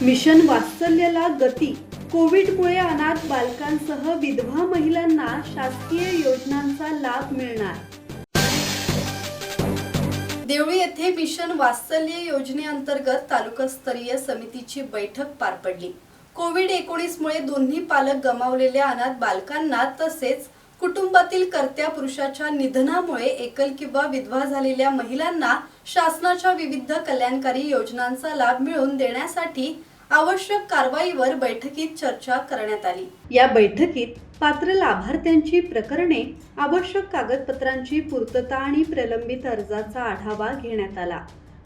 Mission वात्सल्यला गती. कोविडमुळे अनाथ बालकांसह विधवा महिलांना शासकीय योजनांचा लाभ मिळणार. देवळी येथे मिशन वात्सल्य योजनेअंतर्गत तालुकास्तरीय समितीची बैठक पार पडली. कोविड-19 मुळे दोन्ही पालक गमावलेल्या अनाथ बालकांना तसेच कुटुंबातील कर्त्या पुरुषाच्या निधनामुळे एकल किंवा विधवा झालेल्या महिलांना शासनाच्या विविध कल्याणकारी योजनांचा लाभ मिळवून देण्यासाठी आवश्यक कारवाईवर बैठकीत चर्चा करण्यात आली. या बैठकीत पात्र लाभार्थ्यांची प्रकरणे, आवश्यक कागदपत्रांची पूर्तता आणि प्रलंबित अर्जाचा आढावा घेण्यात आला.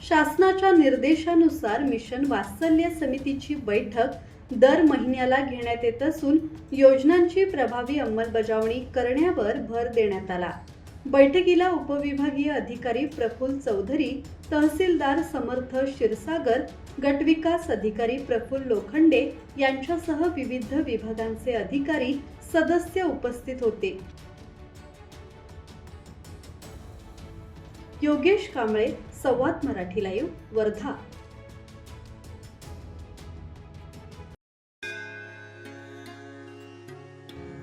शासनाच्या निर्देशानुसार मिशन वात्सल्य समितीची बैठक दर महिन्याला घेण्यात येत असून योजनांची प्रभावी अंमलबजावणी करण्यावर भर देण्यात आला. बैठकीला उपविभागीय अधिकारी प्रफुल्ल चौधरी, तहसीलदार समर्थ क्षीरसागर, गटविकास अधिकारी प्रफुल्ल लोखंडे यांच्यासह विविध विभागांचे अधिकारी सदस्य उपस्थित होते. योगेश कांबळे, संवाद मराठी लाईव्ह, वर्धा.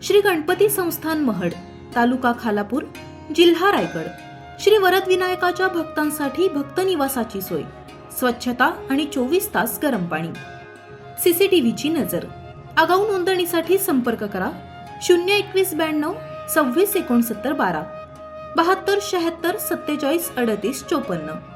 श्री गणपती संस्थान महड, तालुका खालापूर, जिल्हा रायगड. श्री वरद विनायकाच्या भक्तांसाठी भक्त निवासाची सोय, स्वच्छता आणि 24 तास गरम पाणी. सीसीटीव्हीची नजर. आगाऊ नोंदणीसाठी संपर्क करा 02192 26 69 12 72 76 47 38 54.